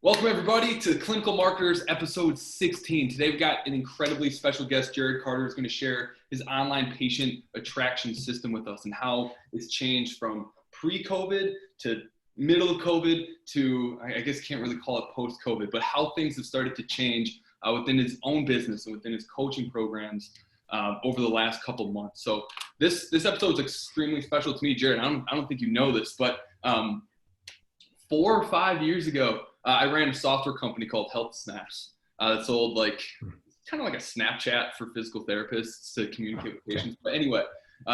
Welcome everybody to Clinical Marketers episode 16. Today we've got an incredibly special guest. Jarod Carter is going to share his online patient attraction system with us and how it's changed from pre-COVID to middle of COVID to, I guess can't really call it post-COVID, but how things have started to change within his own business and within his coaching programs over the last couple of months. So this episode is extremely special to me, Jarod. I don't think you know this, but 4 or 5 years ago, I ran a software company called Health Snaps that sold kind of like a Snapchat for physical therapists to communicate with patients. But anyway,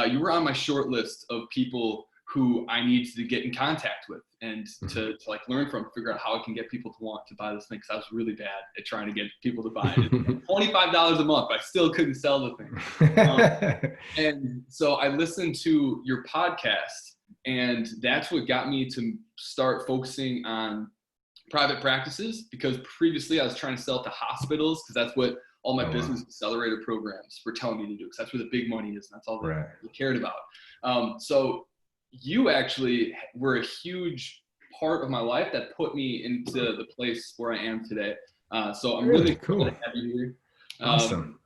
you were on my short list of people who I need to get in contact with and to learn from, figure out how I can get people to want to buy this thing. Because I was really bad at trying to get people to buy it. $25 a month, I still couldn't sell the thing. And so I listened to your podcast, and that's what got me to start focusing on private practices, because previously I was trying to sell to hospitals because that's what all my business accelerator programs were telling me to do, because that's where the big money is and that's all they cared about. So you actually were a huge part of my life that put me into the place where I am today. So I'm really cool to have you here. Awesome.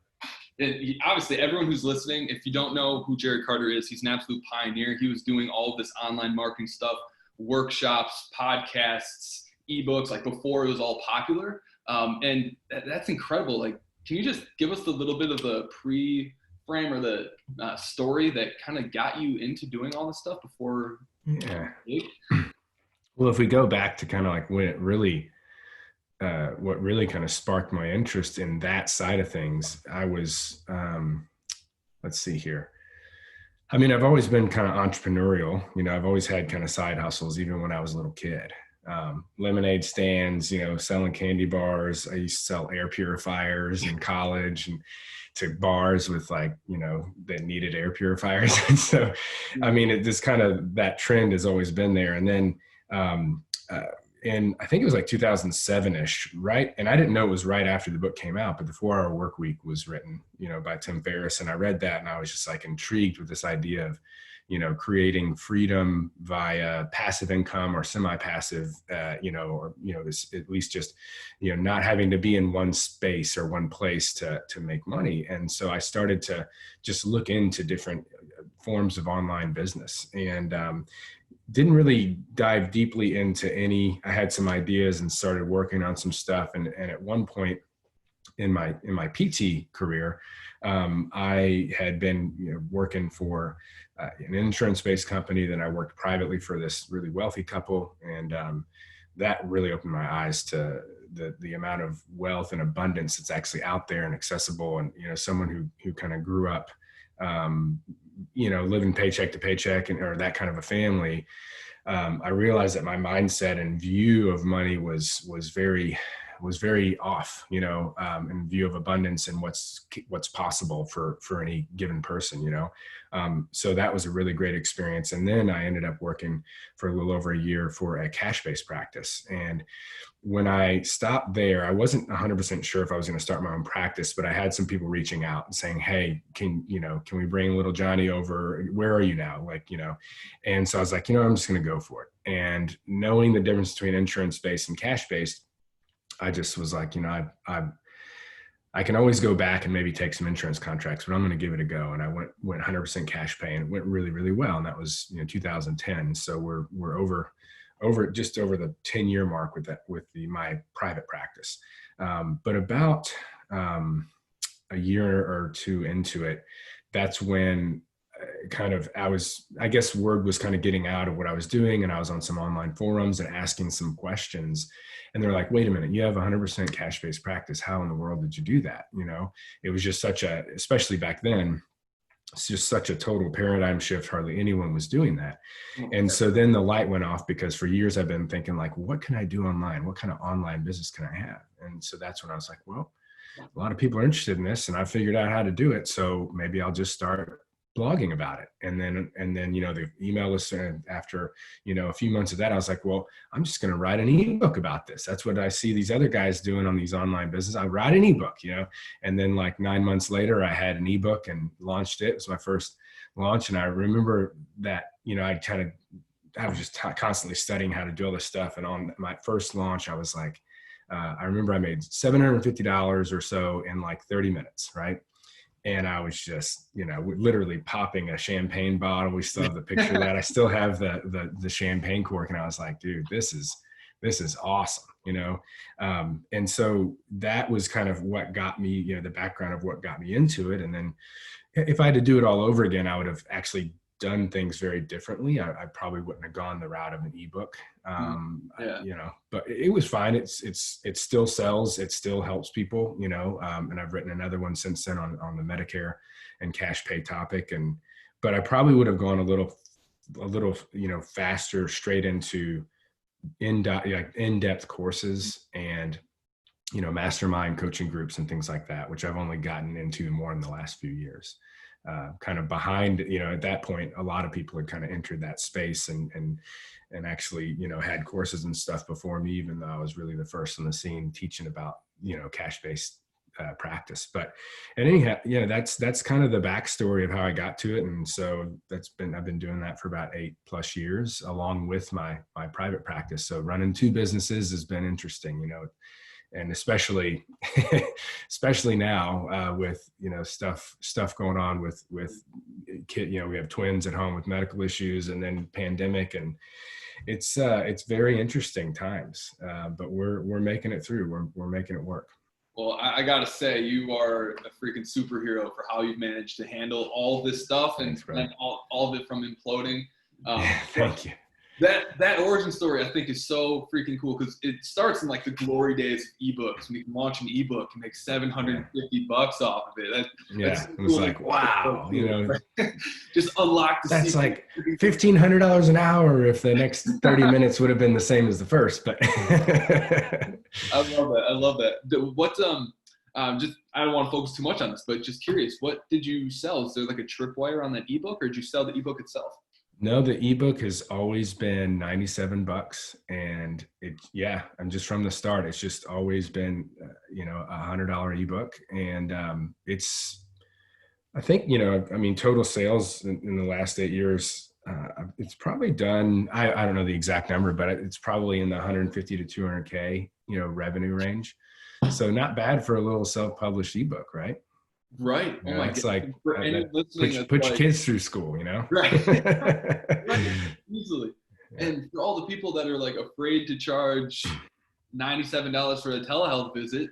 And obviously, everyone who's listening, if you don't know who Jarod Carter is, he's an absolute pioneer. He was doing all of this online marketing stuff, workshops, podcasts, ebooks, before it was all popular. And that's incredible. Can you just give us a little bit of the pre-frame or the story that kind of got you into doing all this stuff before? Yeah. Well, if we go back to kind of when it really, what really kind of sparked my interest in that side of things, I was, let's see here. I mean, I've always been kind of entrepreneurial. I've always had kind of side hustles, even when I was a little kid. Lemonade stands, selling candy bars. I used to sell air purifiers in college, and to bars with that needed air purifiers. And so, I mean, it just kind of, that trend has always been there. And then, and I think it was 2007-ish, right? And I didn't know it was right after the book came out, but the 4-Hour Workweek was written, by Tim Ferriss. And I read that and I was just intrigued with this idea of, creating freedom via passive income or semi-passive, this, at least just, not having to be in one space or one place to make money. And so I started to just look into different forms of online business, and didn't really dive deeply into any. I had some ideas and started working on some stuff. And at one point in my PT career, I had been working for an insurance-based company. Then I worked privately for this really wealthy couple, and that really opened my eyes to the amount of wealth and abundance that's actually out there and accessible. And someone who kind of grew up, living paycheck to paycheck, or that kind of a family, I realized that my mindset and view of money was very off, in view of abundance and what's possible for any given person, So that was a really great experience. And then I ended up working for a little over a year for a cash-based practice. And when I stopped there, I wasn't 100% sure if I was going to start my own practice, but I had some people reaching out and saying, "Hey, can we bring little Johnny over? Where are you now?" And so I was like, I'm just going to go for it. And knowing the difference between insurance-based and cash-based, I just was like, I can always go back and maybe take some insurance contracts, but I'm going to give it a go. And I went 100% cash pay, and it went really, really well. And that was 2010. So we're over just over the 10-year mark with that, with my private practice. But about a year or two into it, that's when I guess word was kind of getting out of what I was doing, and I was on some online forums and asking some questions, and they're like, "Wait a minute, you have 100% cash-based practice. How in the world did you do that?" It was just especially back then, it's just such a total paradigm shift. Hardly anyone was doing that. And so then the light went off, because for years I've been thinking what can I do online? What kind of online business can I have? And so that's when I was like, well, a lot of people are interested in this, and I figured out how to do it. So maybe I'll just start blogging about it. And then, the email list, after, a few months of that, I was like, well, I'm just going to write an ebook about this. That's what I see these other guys doing on these online business. I write an ebook, and then 9 months later, I had an ebook and launched it. It was my first launch. And I remember that, I kind of was just constantly studying how to do all this stuff. And on my first launch, I was like, I remember I made $750 or so in like 30 minutes, right? And I was just, literally popping a champagne bottle. We still have the picture of that. I still have the champagne cork, and I was like, dude, this is awesome, and so that was kind of what got me, the background of what got me into it. And then if I had to do it all over again, I would have actually done things very differently. I probably wouldn't have gone the route of an ebook, but it was fine. It still sells. It still helps people, and I've written another one since then on the Medicare and cash pay topic. But I probably would have gone a little, faster straight into in-depth courses and, mastermind coaching groups and things like that, which I've only gotten into more in the last few years. Kind of behind, at that point, a lot of people had kind of entered that space and actually, had courses and stuff before me, even though I was really the first on the scene teaching about, cash-based practice. But anyhow, that's kind of the backstory of how I got to it. And so I've been doing that for about 8+ years, along with my private practice. So running 2 businesses has been interesting, and especially now with stuff going on with kid, we have twins at home with medical issues, and then pandemic, and it's very interesting times, but we're making it through. We're making it work. Well, I gotta say, you are a freaking superhero for how you've managed to handle all this stuff and all of it from imploding. Thank you. That origin story, I think, is so freaking cool, because it starts in like the glory days of ebooks, when you can launch an ebook and make $750 off of it. That's it was cool. Like, wow, just unlock the that's secret. Like $1,500 an hour if the next 30 minutes would have been the same as the first. But I love that. What just, I don't want to focus too much on this, but just curious, what did you sell? Is there like a tripwire on that ebook, or did you sell the ebook itself? No, the ebook has always been $97, and I'm just from the start. It's just always been, $100 ebook, and I think, total sales in the last 8 years, it's probably done. I don't know the exact number, but it's probably in the 150 to 200K, revenue range. So not bad for a little self-published ebook, right? Right. Oh my God. It's like put your kids through school, Right. Right. Easily. Yeah. And for all the people that are like afraid to charge $97 for a telehealth visit,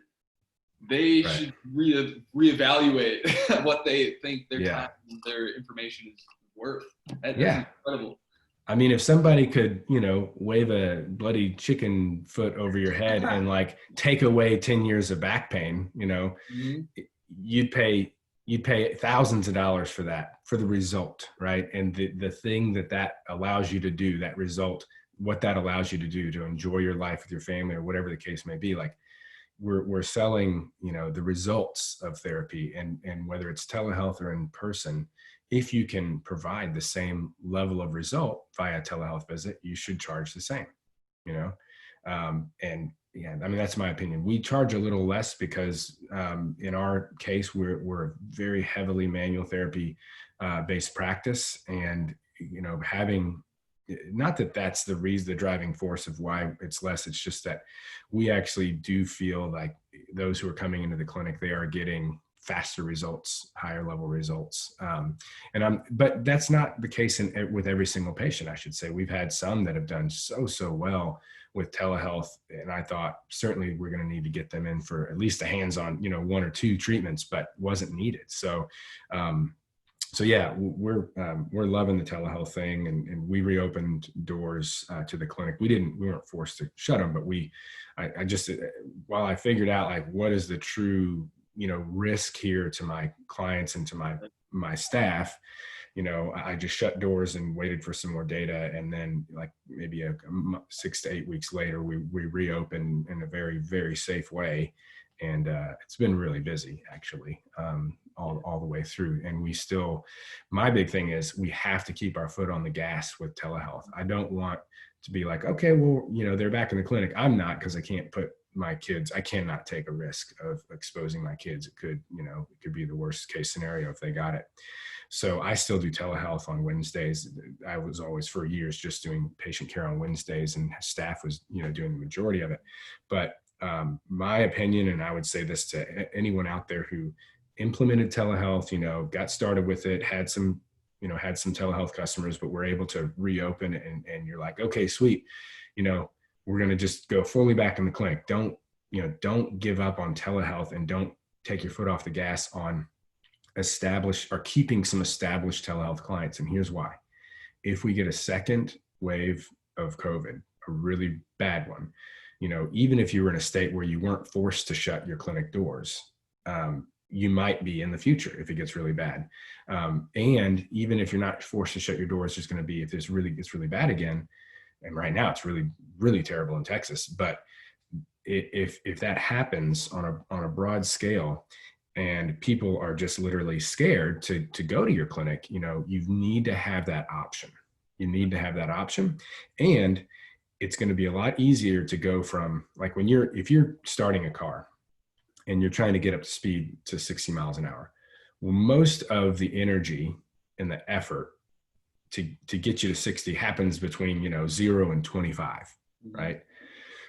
they should reevaluate what they think their time and their information is worth. That's incredible. I mean, if somebody could, wave a bloody chicken foot over your head and like take away 10 years of back pain, you'd pay thousands of dollars for that, for the result, right? And the thing that allows you to do, that result, what that allows you to do to enjoy your life with your family or whatever the case may be, like we're selling, the results of therapy, and whether it's telehealth or in person, if you can provide the same level of result via telehealth visit, you should charge the same, and yeah, I mean, that's my opinion. We charge a little less because in our case, we're very heavily manual therapy based practice, and having, not that that's the driving force of why it's less. It's just that we actually do feel like those who are coming into the clinic, they are getting faster results, higher level results. But that's not the case with every single patient, I should say. We've had some that have done so well with telehealth, and I thought certainly we're going to need to get them in for at least a hands-on, 1 or 2 treatments, but wasn't needed. So yeah, we're loving the telehealth thing, and we reopened doors to the clinic. We weren't forced to shut them, but I just, while I figured out like what is the true, risk here to my clients and to my staff, I just shut doors and waited for some more data. And then like maybe 6 to 8 weeks later, we reopened in a very, very safe way. And it's been really busy, actually, all the way through. And my big thing is we have to keep our foot on the gas with telehealth. I don't want to be like, okay, well, they're back in the clinic. I'm not, because I can't put my kids, I cannot take a risk of exposing my kids. It could, it could be the worst case scenario if they got it. So I still do telehealth on Wednesdays. I was always for years just doing patient care on Wednesdays, and staff was, doing the majority of it. But my opinion, and I would say this to anyone out there who implemented telehealth, got started with it, had some telehealth customers, but were able to reopen, and you're like, okay, sweet. We're going to just go fully back in the clinic. Don't give up on telehealth, and don't take your foot off the gas on keeping some established telehealth clients. And here's why. If we get a second wave of COVID, a really bad one, even if you were in a state where you weren't forced to shut your clinic doors, you might be in the future if it gets really bad. And even if you're not forced to shut your doors, it's going to be, if this really gets really bad again, and right now it's really, really terrible in Texas, but if that happens on a broad scale, and people are just literally scared to go to your clinic, you need to have that option. You need to have that option. And it's going to be a lot easier to go from, like, if you're starting a car and you're trying to get up to speed to 60 miles an hour, well, most of the energy and the effort to get you to 60 happens between, 0 and 25, right?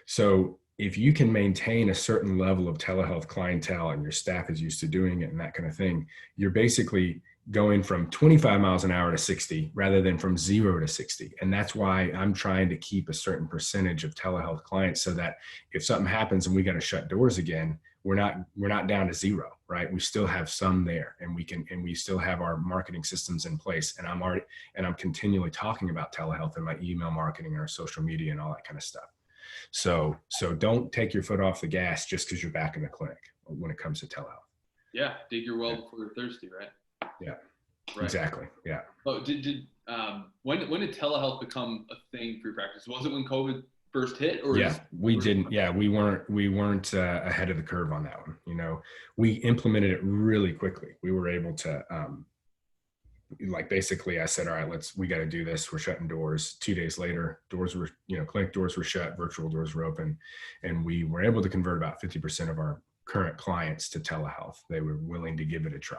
So if you can maintain a certain level of telehealth clientele and your staff is used to doing it and that kind of thing, you're basically going from 25 miles an hour to 60 rather than from 0 to 60. And that's why I'm trying to keep a certain percentage of telehealth clients, so that if something happens and we got to shut doors again, we're not down to 0, right? We still have some there, and we still have our marketing systems in place. And I'm continually talking about telehealth in my email marketing and our social media and all that kind of stuff. So don't take your foot off the gas just because you're back in the clinic when it comes to telehealth. Yeah. Dig your well before you're thirsty, right? Yeah, right. Exactly. Yeah. Oh, when did telehealth become a thing for your practice? Was it when COVID first hit? Or we didn't. Yeah, we weren't ahead of the curve on that one. We implemented it really quickly. We were able to, basically I said, all right, we got to do this. We're shutting doors. 2 days later, clinic doors were shut, virtual doors were open, and we were able to convert about 50% of our current clients to telehealth. They were willing to give it a try.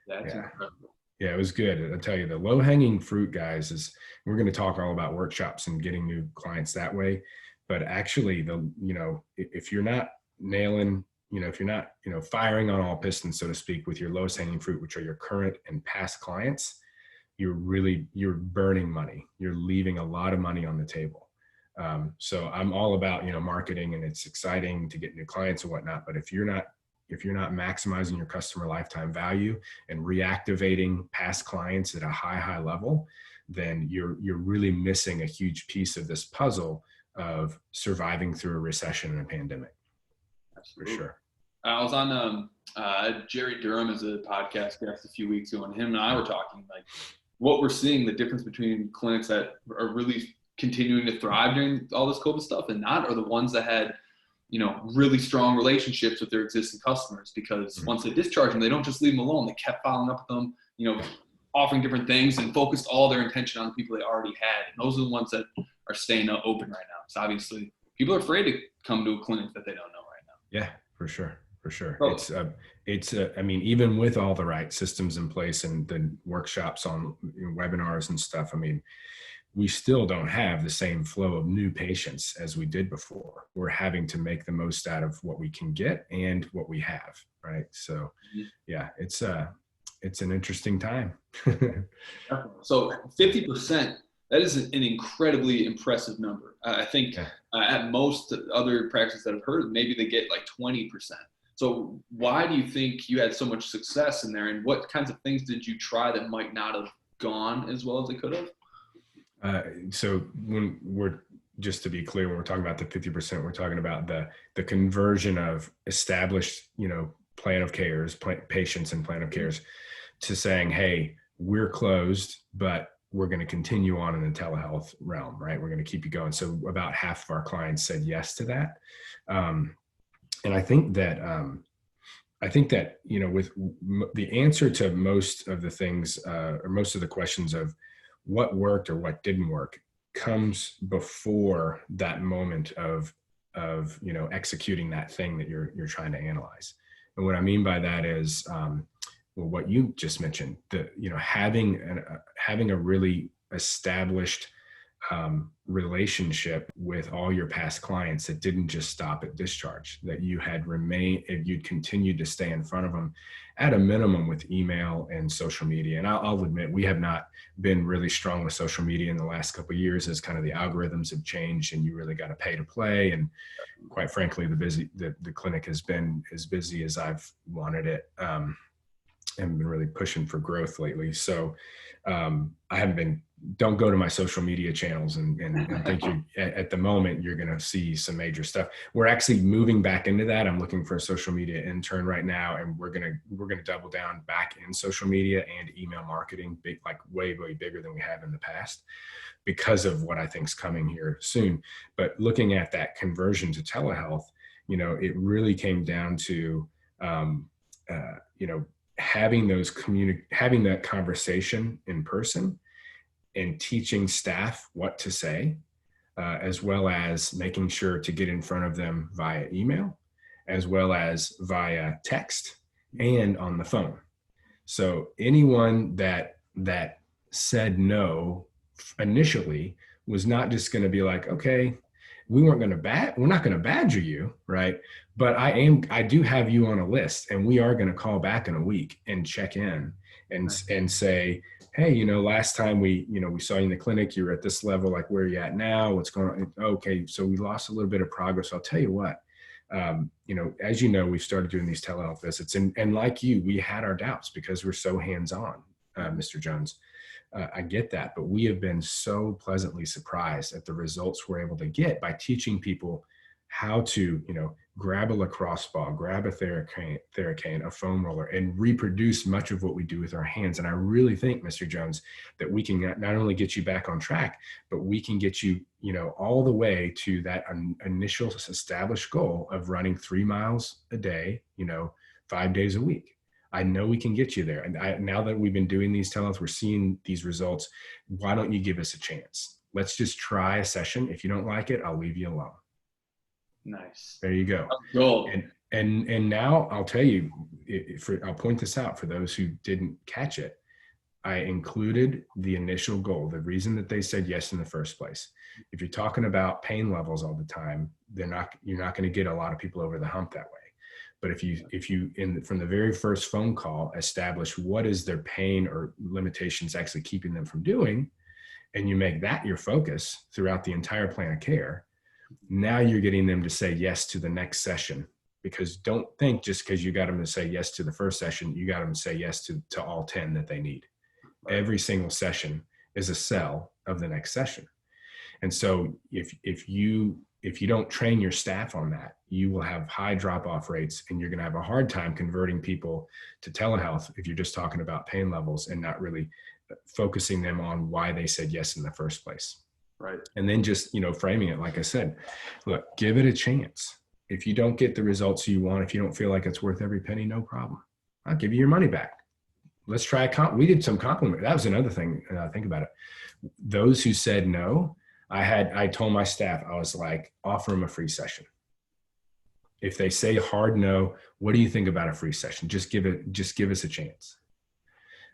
That's incredible. Yeah, it was good. I'll tell you, the low-hanging fruit, guys, is we're going to talk all about workshops and getting new clients that way. But actually, if you're not nailing, if you're not, firing on all pistons, so to speak, with your lowest hanging fruit, which are your current and past clients, you're burning money. You're leaving a lot of money on the table. So I'm all about, marketing, and it's exciting to get new clients and whatnot. But if you're not maximizing your customer lifetime value and reactivating past clients at a high level, then you're really missing a huge piece of this puzzle of surviving through a recession and a pandemic. Absolutely. For sure. I was on Jerry Durham as a podcast guest a few weeks ago, and him and I were talking like what we're seeing, the difference between clinics that are really continuing to thrive during all this COVID stuff and not, are the ones that had really strong relationships with their existing customers, because once they discharge them, they don't just leave them alone. They kept following up with them, offering different things, and focused all their attention on the people they already had. And those are the ones that are staying open right now. So obviously people are afraid to come to a clinic that they don't know right now. Yeah, for sure. Oh. I mean, even with all the right systems in place and the workshops on webinars and stuff, I mean, we still don't have the same flow of new patients as we did before. We're having to make the most out of what we can get and what we have, right? So yeah, it's an interesting time. So 50%, that is an incredibly impressive number. I think at most other practices that I've heard, maybe they get like 20%. So why do you think you had so much success in there, and what kinds of things did you try that might not have gone as well as they could have? So when just to be clear, when we're talking about the 50%, we're talking about the conversion of established, plan of cares, patients and plan of cares, to saying, hey, we're closed, but we're going to continue on in the telehealth realm, right? We're going to keep you going. So about half of our clients said yes to that. And I think that, with the answer to most of the things, or most of the questions of what worked or what didn't work, comes before that moment of executing that thing that you're trying to analyze. And what I mean by that is, well, what you just mentioned, having a really established relationship with all your past clients that didn't just stop at discharge, that you had you'd continued to stay in front of them at a minimum with email and social media. And I'll admit, we have not been really strong with social media in the last couple of years as kind of the algorithms have changed and you really got to pay to play. And quite frankly, the clinic has been as busy as I've wanted it. And been really pushing for growth lately. So don't go to my social media channels and think at the moment you're going to see some major stuff. We're actually moving back into that. I'm looking for a social media intern right now, and we're going to double down back in social media and email marketing, way bigger than we have in the past, because of what I think is coming here soon. But looking at that conversion to telehealth, it really came down to having that conversation in person and teaching staff what to say, as well as making sure to get in front of them via email, as well as via text and on the phone. So anyone that said no initially was not just going to be like, okay, we're not going to badger you, right? But I do have you on a list, and we are going to call back in a week and check in and say, hey, last time we saw you in the clinic, you were at this level, like where are you at now? What's going on? Okay, so we lost a little bit of progress. I'll tell you what, as we've started doing these telehealth visits, and like you, we had our doubts because we're so hands-on, Mr. Jones. I get that, but we have been so pleasantly surprised at the results we're able to get by teaching people how to, grab a lacrosse ball, grab a Theracane, a foam roller, and reproduce much of what we do with our hands. And I really think, Mr. Jones, that we can not only get you back on track, but we can get you, all the way to that initial established goal of running 3 miles a day, 5 days a week. I know we can get you there. And now that we've been doing these telehealth, we're seeing these results. Why don't you give us a chance? Let's just try a session. If you don't like it, I'll leave you alone. Nice. There you go. Cool. And now I'll tell you, I'll point this out for those who didn't catch it. I included the initial goal, the reason that they said yes in the first place. If you're talking about pain levels all the time, you're not going to get a lot of people over the hump that way. But if you from the very first phone call, establish what is their pain or limitations actually keeping them from doing, and you make that your focus throughout the entire plan of care, now you're getting them to say yes to the next session. Because don't think just because you got them to say yes to the first session, you got them to say yes to all 10 that they need. Every single session is a cell of the next session. And so if you don't train your staff on that, you will have high drop-off rates, and you're going to have a hard time converting people to telehealth if you're just talking about pain levels and not really focusing them on why they said yes in the first place. Right. And then just, framing it, like I said, look, give it a chance. If you don't get the results you want, if you don't feel like it's worth every penny, no problem. I'll give you your money back. Let's try we did some compliment. That was another thing. Think about it. Those who said no, I told my staff, I was like, offer them a free session. If they say hard no, what do you think about a free session? Just give us a chance.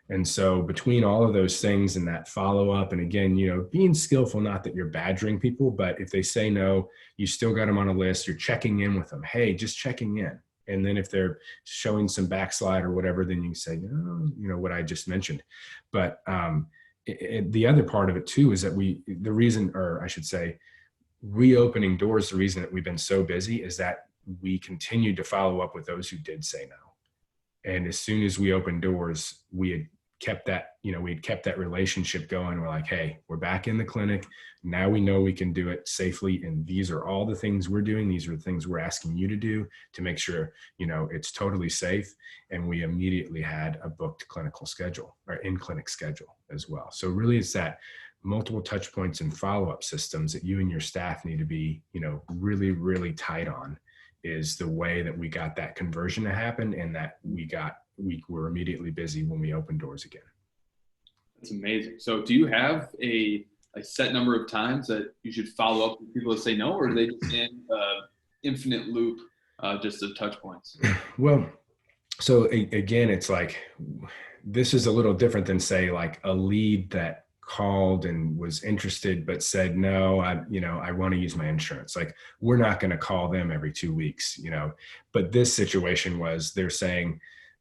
And so between all of those things and that follow up, and again, being skillful, not that you're badgering people, but if they say no, you still got them on a list, you're checking in with them. Hey, just checking in. And then if they're showing some backslide or whatever, then you can say, what I just mentioned. But the other part of it too is that reopening doors, the reason that we've been so busy is that we continued to follow up with those who did say no. And as soon as we opened doors, we had kept that relationship going. We're like, hey, we're back in the clinic. Now we know we can do it safely. And these are all the things we're doing. These are the things we're asking you to do to make sure, it's totally safe. And we immediately had a booked clinical schedule or in-clinic schedule as well. So really it's that multiple touch points and follow-up systems that you and your staff need to be, really, really tight on, is the way that we got that conversion to happen, and that we were immediately busy when we opened doors again. That's amazing. So do you have a a set number of times that you should follow up with people that say no, or are they just in infinite loop, just of touch points? Well, so again, it's like, this is a little different than say like a lead that called and was interested, but said, no, I want to use my insurance. Like, we're not going to call them every 2 weeks, but this situation was, they're saying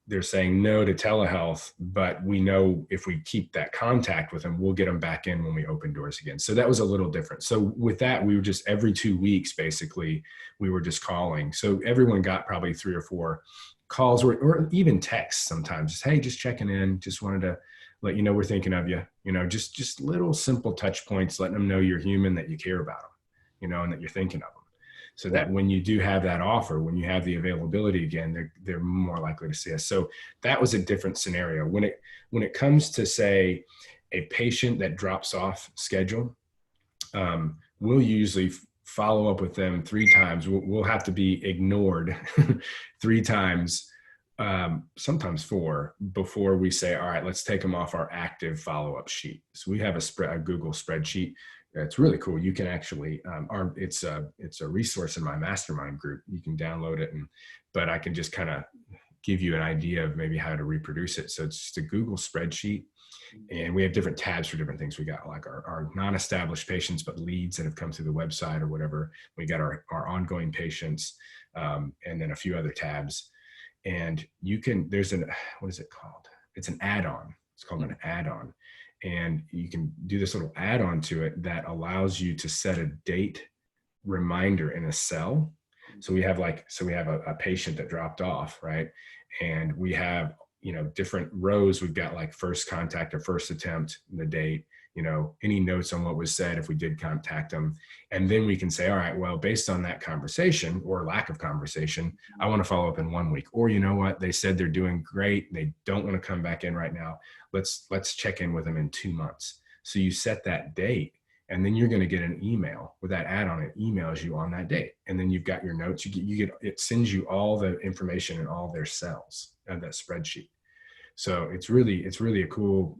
no to telehealth, but we know if we keep that contact with them, we'll get them back in when we open doors again. So that was a little different. So with that, we were just every 2 weeks, basically, we were just calling. So everyone got probably 3 or 4 calls or even texts sometimes. Just, hey, just checking in. Just wanted to let you know we're thinking of you. Just little simple touch points, letting them know you're human, that you care about them, and that you're thinking of them. So that when you do have that offer, when you have the availability again, they're more likely to see us. So that was a different scenario. When it comes to, say, a patient that drops off schedule, we'll usually follow up with them 3 times. We'll have to be ignored 3 times, sometimes 4, before we say, all right, let's take them off our active follow-up sheet. So we have a Google spreadsheet. It's really cool. You can actually, it's a resource in my mastermind group. You can download it, but I can just kind of give you an idea of maybe how to reproduce it. So it's just a Google spreadsheet, and we have different tabs for different things. We got like our non-established patients, but leads that have come through the website or whatever. We got our ongoing patients, and then a few other tabs. And what is it called? It's an add-on. It's called an add-on. And you can do this little add-on to it that allows you to set a date reminder in a cell. So we have a patient that dropped off, right? And we have, different rows. We've got like first contact or first attempt, the date, any notes on what was said if we did contact them. And then we can say, all right, well, based on that conversation or lack of conversation, I want to follow up in 1 week. Or you know what? They said they're doing great. They don't want to come back in right now. Let's check in with them in 2 months. So you set that date, and then you're going to get an email with that add-on. It emails you on that date. And then you've got your notes. It sends you all the information in all their cells of that spreadsheet. So it's really a cool,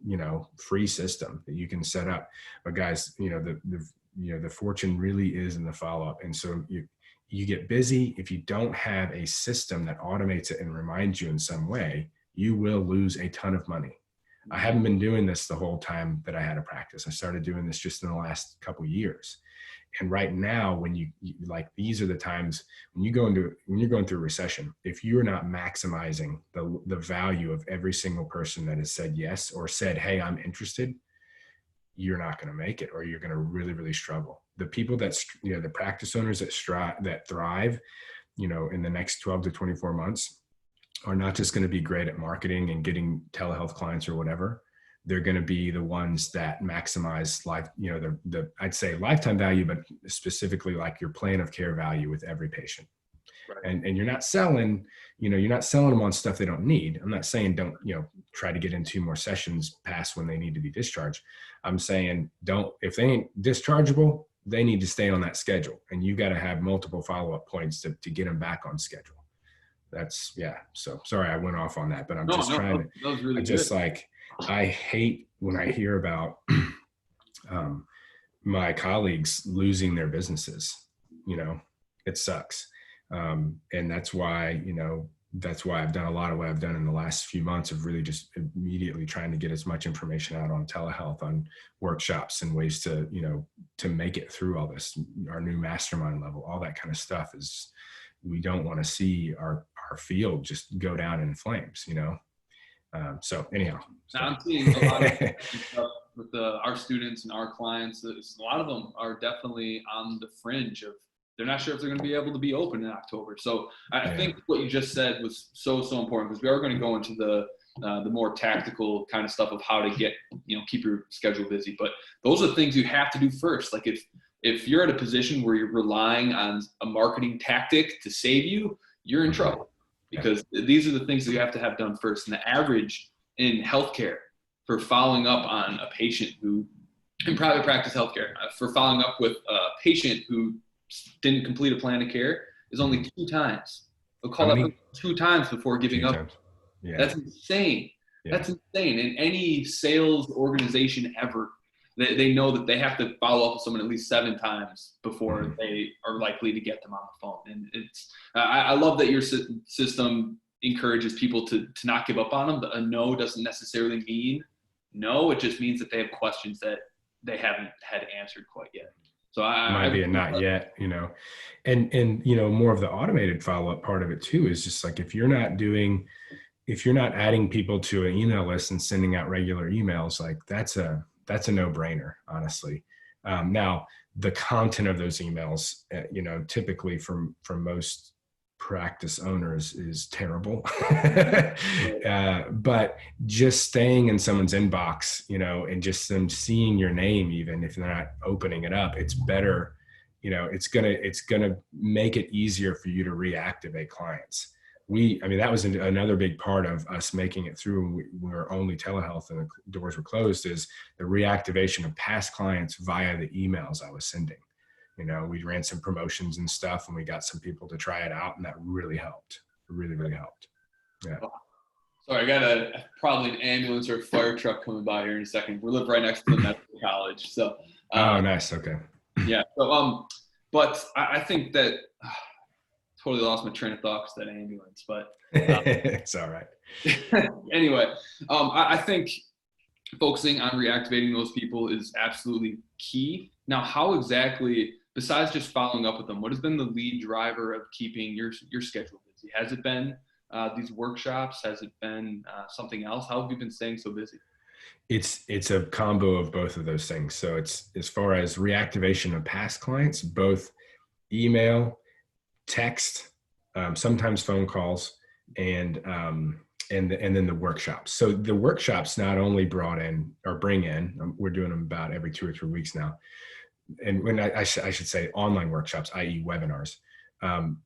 free system that you can set up. But guys, the fortune really is in the follow-up. And so you get busy. If you don't have a system that automates it and reminds you in some way, you will lose a ton of money. I haven't been doing this the whole time that I had a practice. I started doing this just in the last couple of years. And right now, when you like, these are the times when you're going through a recession, if you're not maximizing the value of every single person that has said yes or said, hey, I'm interested, you're not going to make it, or you're going to really, really struggle. The people that, the practice owners that thrive, in the next 12 to 24 months are not just going to be great at marketing and getting telehealth clients or whatever. They're going to be the ones that maximize life, I'd say lifetime value, but specifically like your plan of care value with every patient. Right. And you're not selling them on stuff they don't need. I'm not saying don't, try to get in 2 more sessions past when they need to be discharged. I'm saying if they ain't dischargeable, they need to stay on that schedule, and you got to have multiple follow-up points to get them back on schedule. So sorry, I went off on that, but that was really good. I hate when I hear about my colleagues losing their businesses. It sucks. And that's why I've done a lot of what I've done in the last few months of really just immediately trying to get as much information out on telehealth, on workshops and ways to make it through all this, our new mastermind level, all that kind of stuff. Is we don't want to see our field just go down in flames, so anyhow. I'm seeing a lot of stuff with our students and our clients. A lot of them are definitely on the fringe of, they're not sure if they're going to be able to be open in October. So I think what you just said was so important, because we are going to go into the more tactical kind of stuff of how to get, keep your schedule busy. But those are things you have to do first. Like if you're at a position where you're relying on a marketing tactic to save you, you're in trouble, because these are the things that you have to have done first. And the average in healthcare for following up on a patient who, in private practice healthcare, for following up with a patient who didn't complete a plan of care is only 2 times. They'll call up 2 times before giving up. Yeah. That's insane. Yeah. That's insane. In any sales organization ever, they know that they have to follow up with someone at least 7 times before Mm-hmm. they are likely to get them on the phone. And it's I love that your system encourages people to not give up on them. A no doesn't necessarily mean no. It just means that they have questions that they haven't had answered quite yet. So Might be a not yet, and more of the automated follow-up part of it too is just like if you're not adding people to an email list and sending out regular emails, like that's a no-brainer, honestly. Now the content of those emails, typically from most practice owners is terrible. But just staying in someone's inbox, and just them seeing your name, even if they're not opening it up, it's better. It's gonna make it easier for you to reactivate clients. That was another big part of us making it through when we were only telehealth and the doors were closed, is the reactivation of past clients via the emails I was sending. We ran some promotions and stuff, and we got some people to try it out, and that really helped. It really, really helped. Yeah. Sorry, I got probably an ambulance or a fire truck coming by here in a second. We live right next to the medical college, so. Oh, nice. Okay. Yeah. So, but I think that totally lost my train of thought because that ambulance, but it's all right. Anyway, I think focusing on reactivating those people is absolutely key. Now, how exactly, besides just following up with them, what has been the lead driver of keeping your schedule busy? Has it been these workshops? Has it been something else? How have you been staying so busy? It's a combo of both of those things. So it's, as far as reactivation of past clients, both email, text, sometimes phone calls, and then the workshops. So the workshops not only bring in, we're doing them about every 2 or 3 weeks now. And when I should say online workshops, i.e. webinars,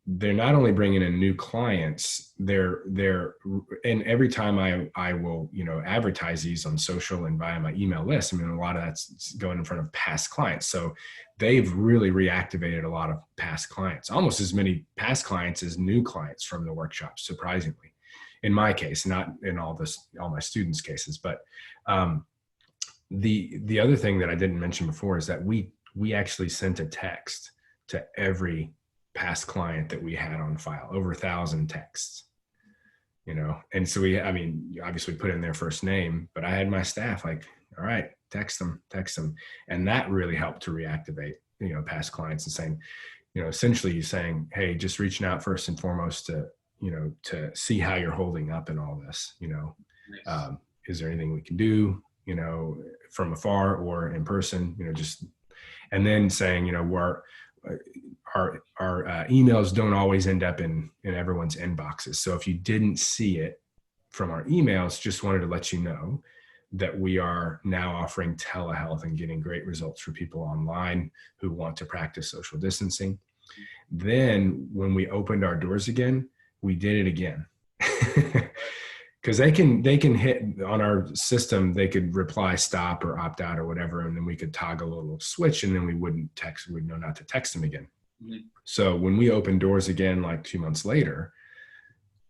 they're not only bringing in new clients, and every time I will, advertise these on social and via my email list, a lot of that's going in front of past clients. So they've really reactivated a lot of past clients, almost as many past clients as new clients from the workshops, surprisingly. In my case, not in all my students' cases, but the other thing that I didn't mention before is that we actually sent a text to every past client that we had on file, over 1,000 texts, and so you obviously put in their first name, but I had my staff like, all right, text them. And that really helped to reactivate, past clients, and saying, essentially saying, hey, just reaching out first and foremost to see how you're holding up in all this, Nice. Is there anything we can do, from afar or in person, and then saying, our emails don't always end up in everyone's inboxes. So if you didn't see it from our emails, just wanted to let you know that we are now offering telehealth and getting great results for people online who want to practice social distancing. Then when we opened our doors again, we did it again. Because they can hit on our system, they could reply stop or opt out or whatever, and then we could toggle a little switch, and then we wouldn't text, we'd know not to text them again. Mm-hmm. So when we opened doors again, like 2 months later,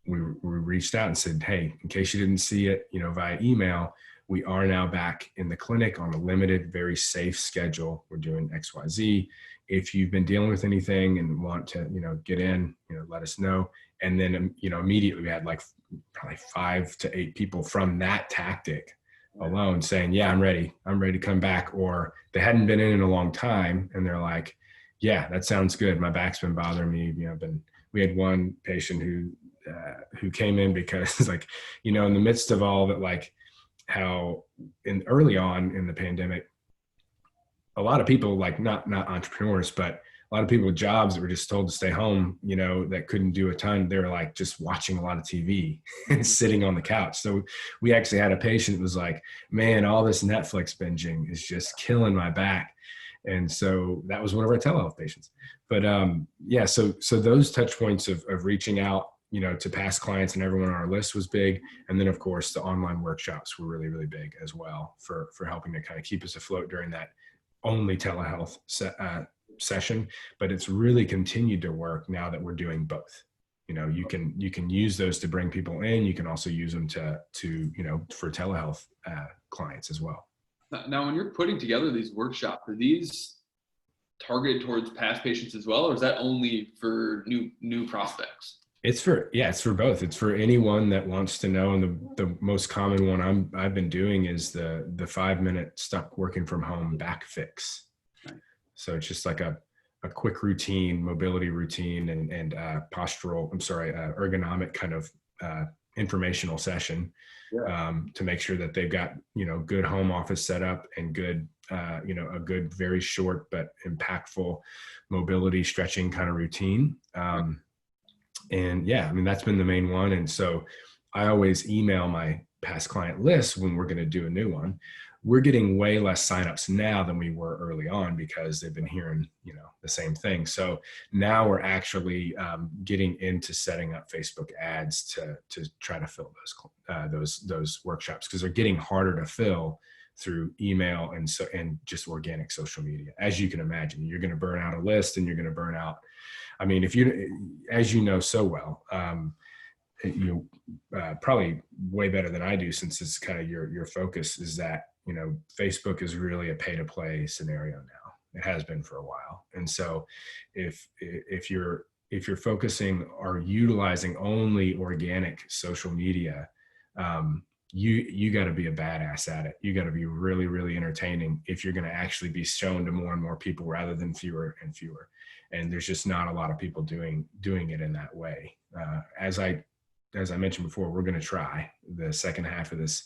we reached out and said, hey, in case you didn't see it, via email, we are now back in the clinic on a limited, very safe schedule. We're doing XYZ. If you've been dealing with anything and want to, get in, let us know. And then, immediately we had like probably 5 to 8 people from that tactic alone saying, yeah, I'm ready to come back. Or they hadn't been in a long time, and they're like, yeah, that sounds good. My back's been bothering me. We had one patient who came in because like, in the midst of all that, like how early on in the pandemic, a lot of people, like not entrepreneurs, but a lot of people with jobs that were just told to stay home, that couldn't do a ton. They were like just watching a lot of TV and sitting on the couch. So we actually had a patient that was like, man, all this Netflix binging is just killing my back. And so that was one of our telehealth patients. But yeah, so those touch points of reaching out, to past clients and everyone on our list was big. And then of course the online workshops were really, really big as well for helping to kind of keep us afloat during that only telehealth session. But it's really continued to work now that we're doing both. You can use those to bring people in. You can also use them to for telehealth clients as well. Now, when you're putting together these workshops, are these targeted towards past patients as well, or is that only for new prospects? It's for both. It's for anyone that wants to know. And the most common one I've been doing is the 5-minute stuck working from home back fix. Right. So it's just like a quick routine, mobility routine, and ergonomic kind of informational session. Yeah. To make sure that they've got, good home office setup and good, a good, very short but impactful mobility stretching kind of routine. And yeah, I mean, that's been the main one. And so I always email my past client list when we're going to do a new one. We're getting way less signups now than we were early on because they've been hearing, the same thing. So now we're actually getting into setting up Facebook ads to try to fill those workshops, because they're getting harder to fill through email and just organic social media. As you can imagine, you're going to burn out a list, and you're going to burn out. I mean, as you know so well, probably way better than I do, since it's kind of your focus, is that, Facebook is really a pay to play scenario now. It has been for a while. And so if you're focusing or utilizing only organic social media, you got to be a badass at it. You got to be really, really entertaining if you're going to actually be shown to more and more people rather than fewer and fewer. And there's just not a lot of people doing it in that way. As I mentioned before, we're going to try the second half of this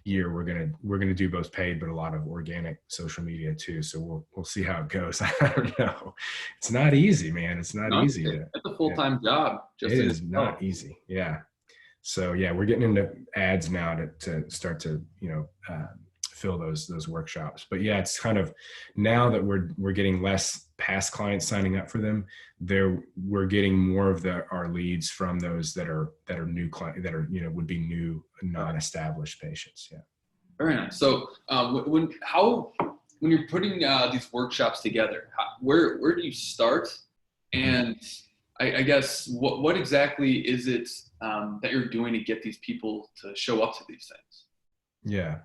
year. We're going to do both paid, but a lot of organic social media too. So we'll see how it goes. I don't know. It's not easy, man. It's not easy. It's a full-time job. It is not easy. Yeah. So yeah, we're getting into ads now to start to, fill those workshops. But yeah, it's kind of, now that we're getting less past clients signing up for them, we're getting more of our leads from those that are new clients, that are, would be new, non-established patients. Yeah. Very nice. So when you're putting these workshops together, where do you start? And I guess what exactly is it that you're doing to get these people to show up to these things? Yeah.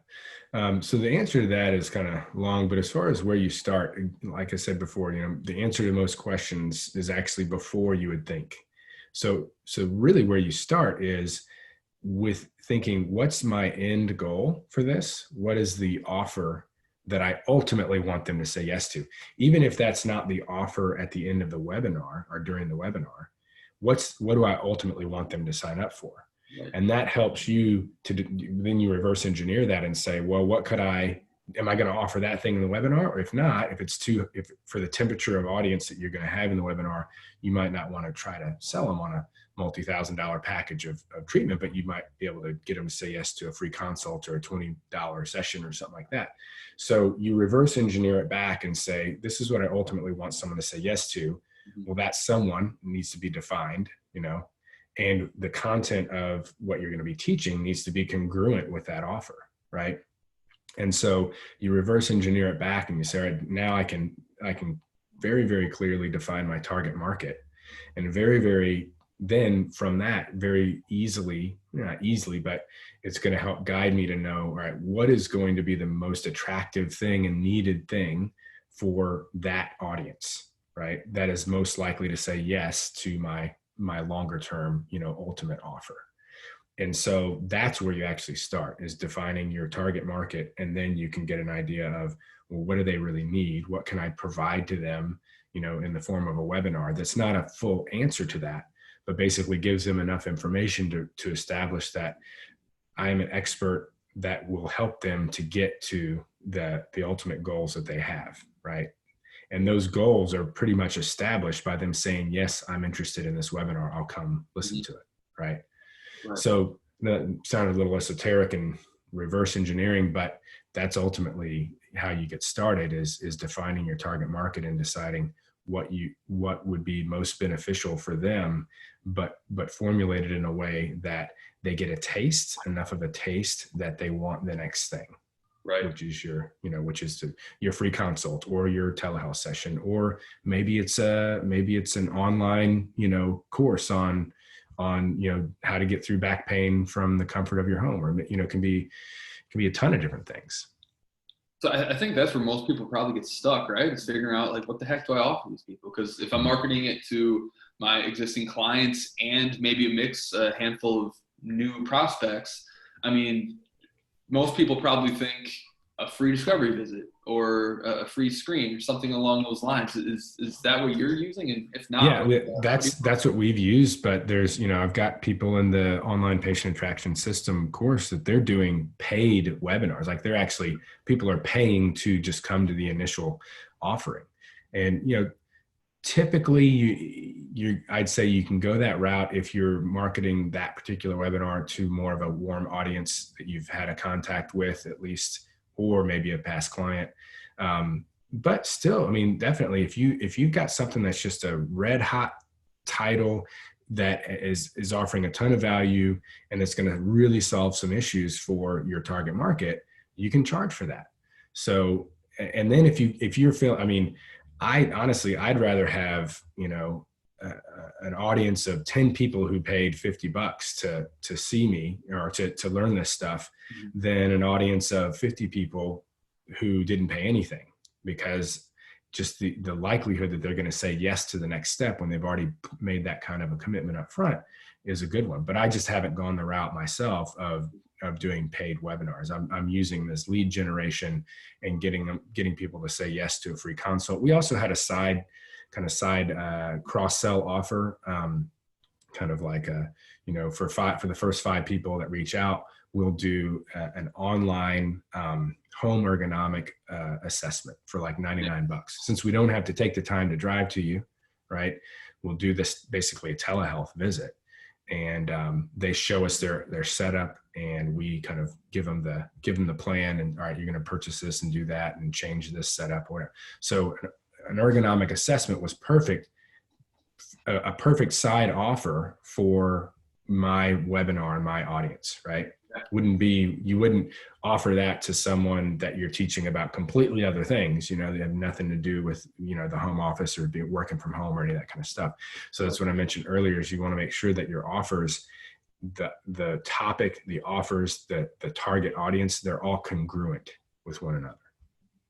So the answer to that is kind of long, but as far as where you start, like I said before, the answer to most questions is actually before you would think. So really where you start is with thinking, what's my end goal for this? What is the offer that I ultimately want them to say yes to? Even if that's not the offer at the end of the webinar or during the webinar, what do I ultimately want them to sign up for? And that helps you then you reverse engineer that and say, well, am I going to offer that thing in the webinar? Or if not, if for the temperature of audience that you're going to have in the webinar, you might not want to try to sell them on a multi-$1,000 package of treatment, but you might be able to get them to say yes to a free consult or a $20 session or something like that. So you reverse engineer it back and say, this is what I ultimately want someone to say yes to. Well, that someone needs to be defined, and the content of what you're going to be teaching needs to be congruent with that offer, right? And so you reverse engineer it back and you say, all right, now I can very, very clearly define my target market, and then from that, very easily, not easily, but it's going to help guide me to know, all right, what is going to be the most attractive thing and needed thing for that audience, right? That is most likely to say yes to my longer term, ultimate offer. And so that's where you actually start, is defining your target market. And then you can get an idea of, well, what do they really need? What can I provide to them, in the form of a webinar that's not a full answer to that, but basically gives them enough information to establish that I am an expert that will help them to get to the ultimate goals that they have, right? And those goals are pretty much established by them saying, yes, I'm interested in this webinar. I'll come listen to it, right? So that sounded a little esoteric and reverse engineering, but that's ultimately how you get started, is defining your target market and deciding what would be most beneficial for them, but formulated in a way that they get enough of a taste that they want the next thing. Right. Which is your free consult or your telehealth session, or maybe it's an online, course on how to get through back pain from the comfort of your home, or, it can be a ton of different things. So I think that's where most people probably get stuck, right? Is figuring out like, what the heck do I offer these people? Because if I'm marketing it to my existing clients and maybe a handful of new prospects, I mean, most people probably think a free discovery visit or a free screen or something along those lines. Is that what you're using? And if not, Yeah, that's what we've used. But there's, I've got people in the online patient attraction system course that they're doing paid webinars. Like people are paying to just come to the initial offering. And, typically I'd say you can go that route if you're marketing that particular webinar to more of a warm audience that you've had a contact with at least, or maybe a past client. But still, I mean, definitely if you've got something that's just a red hot title that is offering a ton of value and it's going to really solve some issues for your target market, you can charge for that. So, and then if you're feeling, I mean, I'd rather have, an audience of 10 people who paid $50 to see me or to learn this stuff than an audience of 50 people who didn't pay anything, because just the likelihood that they're going to say yes to the next step when they've already made that kind of a commitment up front is a good one. But I just haven't gone the route myself of doing paid webinars. I'm using this lead generation and getting people to say yes to a free consult. We also had a side cross-sell offer, kind of like for the first 5 people that reach out, we'll do an online home ergonomic assessment for like $99. Since we don't have to take the time to drive to you, right? We'll do this basically a telehealth visit, and they show us their setup, and we kind of give them the plan, and all right, you're going to purchase this and do that and change this setup or whatever. So an ergonomic assessment was perfect, a perfect side offer for my webinar and my audience, right? You wouldn't offer that to someone that you're teaching about completely other things, they have nothing to do with, the home office or be working from home or any of that kind of stuff. So that's what I mentioned earlier, is you want to make sure that your offers, the topic, the offers, the target audience, they're all congruent with one another.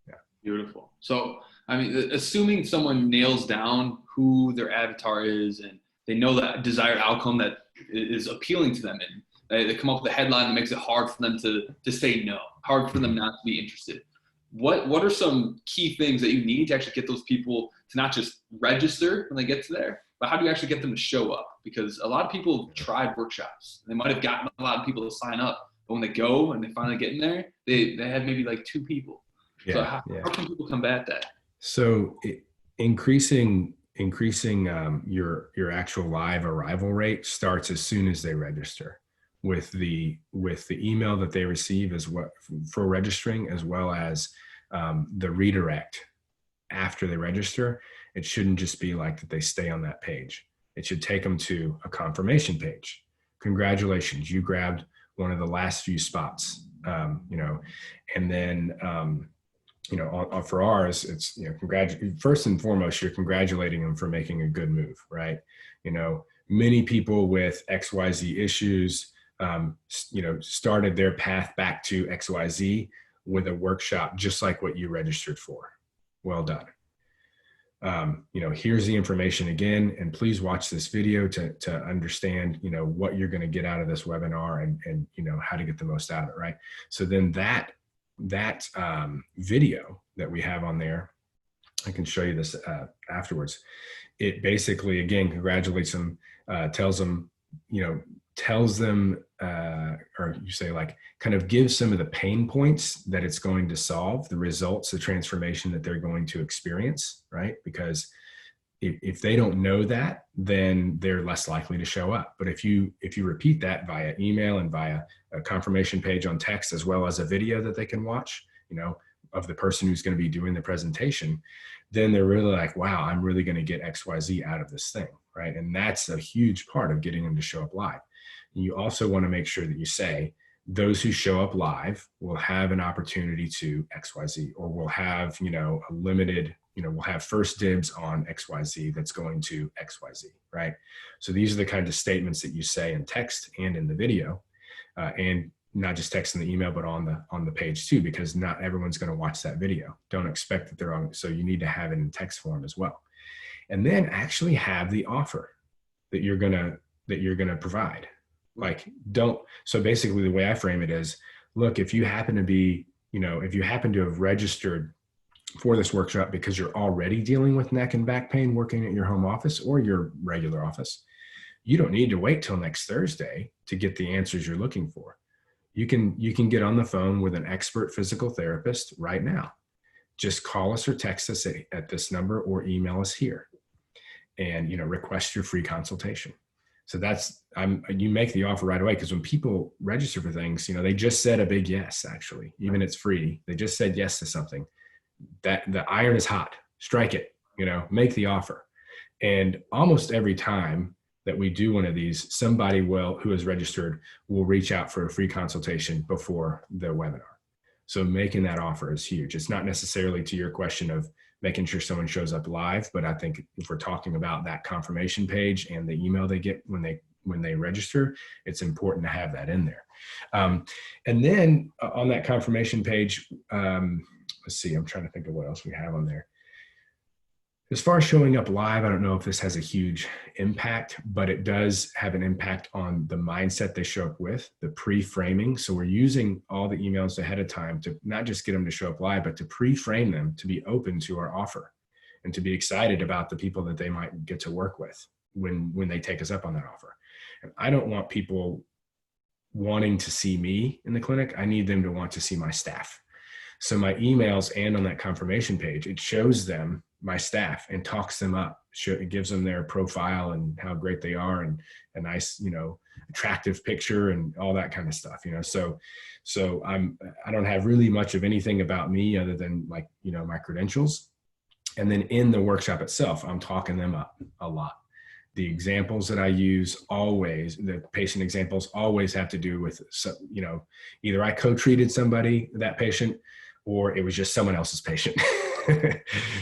Yeah. Beautiful. So, I mean, assuming someone nails down who their avatar is and they know that desired outcome that is appealing to them, and they come up with a headline that makes it hard for them to say no, hard for them not to be interested. What are some key things that you need to actually get those people to not just register when they get to there, but how do you actually get them to show up? Because a lot of people tried workshops. They might have gotten a lot of people to sign up, but when they go and they finally get in there, they have maybe like 2 people. Yeah, so how can people combat that? So increasing your actual live arrival rate starts as soon as they register, with the email that they receive as well for registering, as well as the redirect after they register. It shouldn't just be like that they stay on that page. It should take them to a confirmation page. Congratulations, you grabbed one of the last few spots, and then for ours, it's, first and foremost, you're congratulating them for making a good move, right? Many people with XYZ issues, started their path back to XYZ with a workshop, just like what you registered for. Well done. Here's the information again, and please watch this video to understand, what you're going to get out of this webinar and how to get the most out of it. Right. So then that video that we have on there, I can show you this afterwards. It basically, again, congratulates them, tells them, or you say, like, kind of gives some of the pain points that it's going to solve, the results, the transformation that they're going to experience, right? Because if they don't know that, then they're less likely to show up. But if you repeat that via email and via a confirmation page on text, as well as a video that they can watch, of the person who's going to be doing the presentation, then they're really like, wow, I'm really going to get XYZ out of this thing, right? And that's a huge part of getting them to show up live. You also want to make sure that you say, those who show up live will have an opportunity to XYZ, or will have, a limited, we'll have first dibs on XYZ that's going to XYZ, right? So these are the kinds of statements that you say in text and in the video. And not just text in the email, but on the page too, because not everyone's going to watch that video. Don't expect that they're on. So you need to have it in text form as well. And then actually have the offer that you're going to provide. Like, so basically the way I frame it is, look, if you happen to have registered for this workshop because you're already dealing with neck and back pain working at your home office or your regular office, you don't need to wait till next Thursday to get the answers you're looking for. You can get on the phone with an expert physical therapist right now. Just call us or text us at this number or email us here and, request your free consultation. So you make the offer right away, because when people register for things, they just said a big yes, actually, even it's free. They just said yes to something. That the iron is hot, strike it, make the offer. And almost every time that we do one of these, somebody who has registered will reach out for a free consultation before the webinar. So making that offer is huge. It's not necessarily to your question of making sure someone shows up live, but I think if we're talking about that confirmation page and the email they get when they register, it's important to have that in there. And then on that confirmation page, let's see, I'm trying to think of what else we have on there. As far as showing up live, I don't know if this has a huge impact, but it does have an impact on the mindset they show up with, the pre-framing. So we're using all the emails ahead of time to not just get them to show up live, but to pre-frame them to be open to our offer and to be excited about the people that they might get to work with when they take us up on that offer. And I don't want people wanting to see me in the clinic. I need them to want to see my staff. So my emails and on that confirmation page, it shows them my staff and talks them up. It gives them their profile and how great they are and a nice, attractive picture and all that kind of stuff, So I don't have really much of anything about me other than my credentials. And then in the workshop itself, I'm talking them up a lot. The examples that I use the patient examples always have to do with, either I co-treated somebody, that patient, or it was just someone else's patient.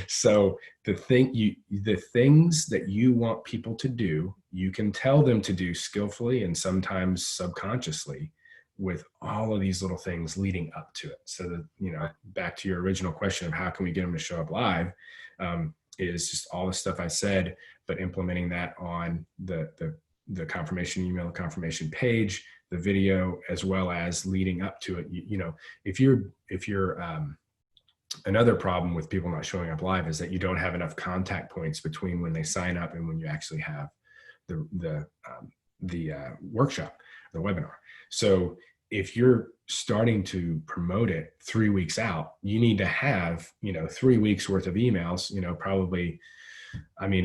So the things that you want people to do, you can tell them to do skillfully and sometimes subconsciously with all of these little things leading up to it. So that, back to your original question of how can we get them to show up live, is just all the stuff I said, but implementing that on the confirmation email, the confirmation page, the video, as well as leading up to it. If you're another problem with people not showing up live is that you don't have enough contact points between when they sign up and when you actually have the workshop, the webinar. So if you're starting to promote it 3 weeks out, you need to have, 3 weeks worth of emails, probably. I mean,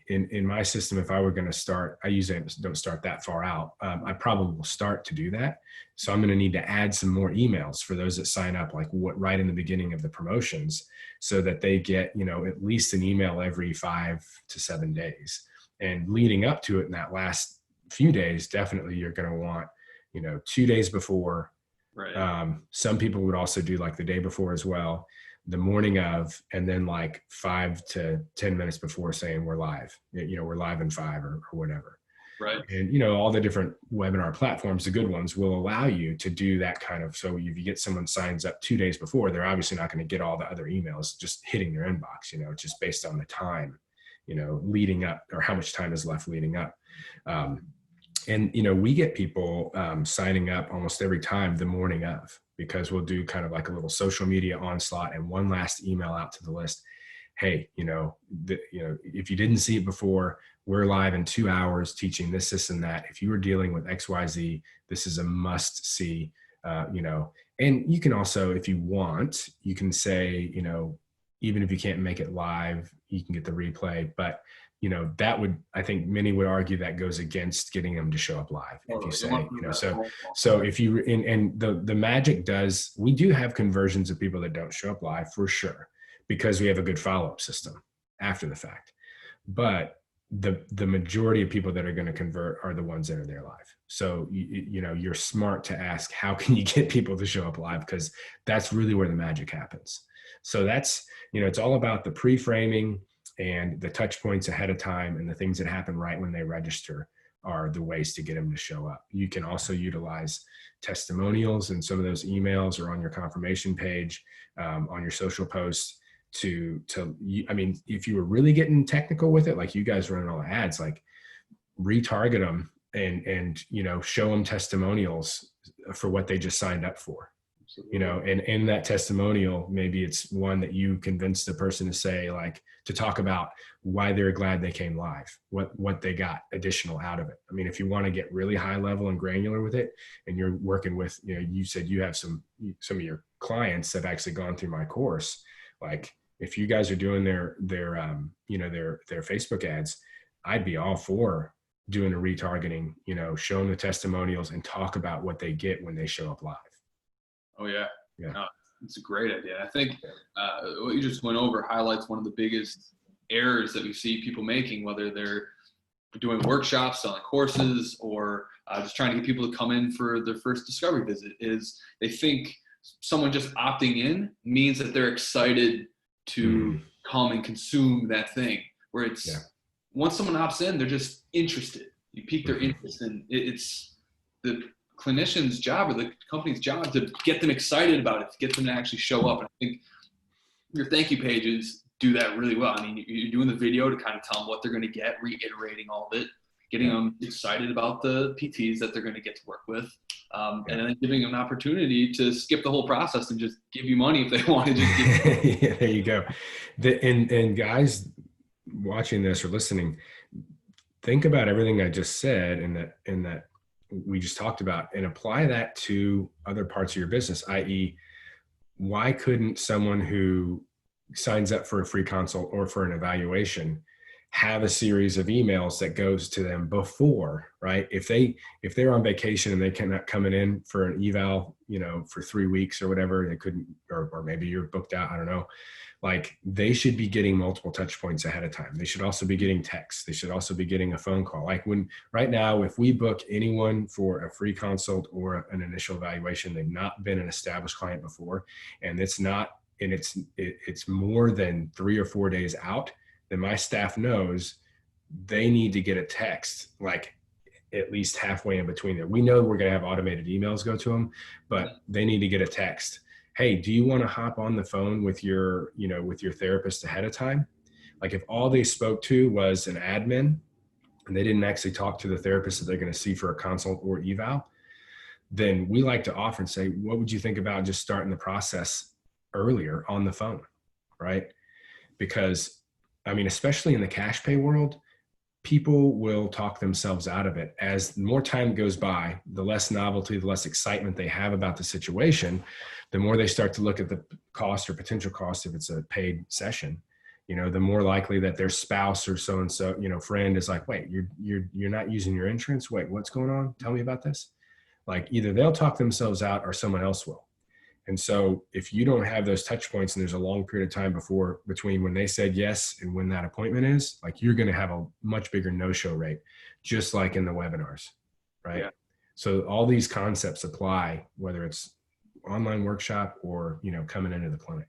in my system, if I were going to start, I usually don't start that far out. I probably will start to do that. So I'm going to need to add some more emails for those that sign up, right in the beginning of the promotions, so that they get, at least an email every 5 to 7 days. And leading up to it in that last few days, definitely you're going to want, 2 days before. Right. Some people would also do the day before as well, the morning of, and then 5 to 10 minutes before saying we're live, we're live in 5 or whatever. Right. And, all the different webinar platforms, the good ones, will allow you to do that kind of, so if you get someone signs up 2 days before, they're obviously not going to get all the other emails just hitting their inbox, it's just based on the time, leading up, or how much time is left leading up. And, we get people signing up almost every time the morning of, because we'll do kind of a little social media onslaught and one last email out to the list. Hey, if you didn't see it before, we're live in 2 hours teaching this, and that. If you were dealing with XYZ, this is a must see, and you can also, if you want, you can say, even if you can't make it live, you can get the replay, but that would, I think many would argue that goes against getting them to show up live. If you say, so if you, and the magic does, we do have conversions of people that don't show up live for sure, because we have a good follow-up system after the fact. But the majority of people that are going to convert are the ones that are there live. So, you're smart to ask, how can you get people to show up live? Because that's really where the magic happens. So that's, it's all about the pre-framing and the touch points ahead of time and the things that happen right when they register. are the ways to get them to show up. You can also utilize testimonials in some of those emails or on your confirmation page, on your social posts I mean, if you were really getting technical with it, like you guys running all the ads, like retarget them and, show them testimonials for what they just signed up for. And in that testimonial, maybe it's one that you convince the person to say, like, to talk about why they're glad they came live, what they got additional out of it. I mean, if you want to get really high level and granular with it, and you're working with, you said you have some of your clients have actually gone through my course. Like, if you guys are doing their Facebook ads, I'd be all for doing a retargeting, show them the testimonials and talk about what they get when they show up live. Oh yeah. No, it's a great idea. I think what you just went over highlights one of the biggest errors that we see people making, whether they're doing workshops, selling courses, or just trying to get people to come in for their first discovery visit, is they think someone just opting in means that they're excited to come and consume that thing, where it's once someone opts in, they're just interested. You pique their interest, and it's the clinician's job or the company's job to get them excited about it, to get them to actually show up. And I think your thank you pages do that really well. I mean, you're doing the video to kind of tell them what they're going to get, reiterating all of it, getting them excited about the PTs that they're going to get to work with, and then giving them an opportunity to skip the whole process and just give you money if they want to just give Yeah, there you go. And guys watching this or listening, think about everything I just said and that we just talked about, and apply that to other parts of your business, i.e., why couldn't someone who signs up for a free consult or for an evaluation have a series of emails that goes to them before, right? If they're on vacation and they cannot coming in for an eval, for 3 weeks or whatever, they couldn't, or maybe you're booked out, I don't know. Like, they should be getting multiple touch points ahead of time. They should also be getting texts. They should also be getting a phone call. Like, right now, if we book anyone for a free consult or an initial evaluation, they've not been an established client before, and it's more than 3 or 4 days out, then my staff knows they need to get a text, like, at least halfway in between there. We know we're going to have automated emails go to them, but they need to get a text. Hey, do you want to hop on the phone with your therapist ahead of time? Like, if all they spoke to was an admin and they didn't actually talk to the therapist that they're going to see for a consult or eval, then we like to offer and say, what would you think about just starting the process earlier on the phone, right? Because, I mean, especially in the cash pay world, people will talk themselves out of it. As more time goes by, the less novelty, the less excitement they have about the situation, the more they start to look at the cost or potential cost if it's a paid session, the more likely that their spouse or so-and-so, friend is like, wait, you're not using your insurance? Wait, what's going on? Tell me about this. Like, either they'll talk themselves out or someone else will. And so if you don't have those touch points and there's a long period of time between when they said yes and when that appointment is, like, you're going to have a much bigger no-show rate, just like in the webinars, right? Yeah. So all these concepts apply, whether it's online workshop or, coming into the clinic.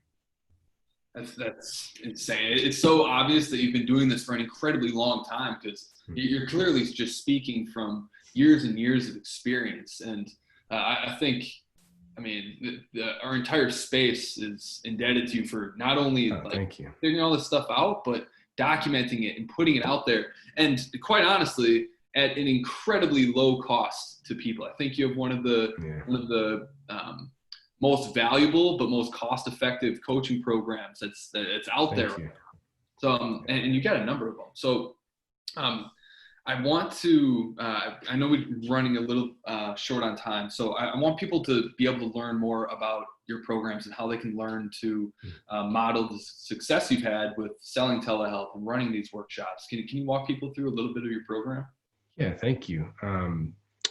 That's insane. It's so obvious that you've been doing this for an incredibly long time, because you're clearly just speaking from years and years of experience. And I think, our entire space is indebted to you for not only figuring all this stuff out, but documenting it and putting it out there. And quite honestly, at an incredibly low cost to people. I think you have one of the most valuable but most cost-effective coaching programs that's out there. So, and you got a number of them. So, I want to, I know we're running a little short on time, so I want people to be able to learn more about your programs and how they can learn to model the success you've had with selling telehealth and running these workshops. Can you walk people through a little bit of your program? Yeah, thank you.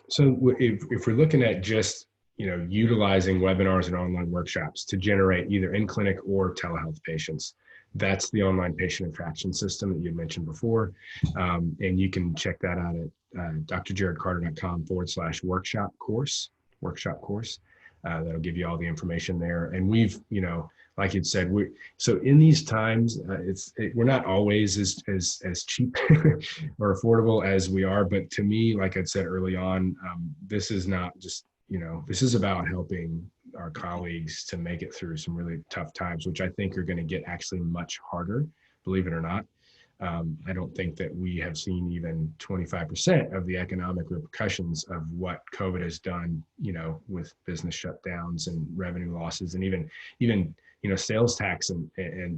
So if we're looking at just, utilizing webinars and online workshops to generate either in-clinic or telehealth patients, that's the online patient attraction system that you had mentioned before. And you can check that out at drjarodcarter.com/workshop course. That'll give you all the information there. And we've, like you said, so in these times, we're not always as cheap or affordable as we are. But to me, like I said early on, this is not just, this is about helping our colleagues to make it through some really tough times, which I think are going to get actually much harder, believe it or not. I don't think that we have seen even 25% of the economic repercussions of what COVID has done, with business shutdowns and revenue losses, and even sales tax and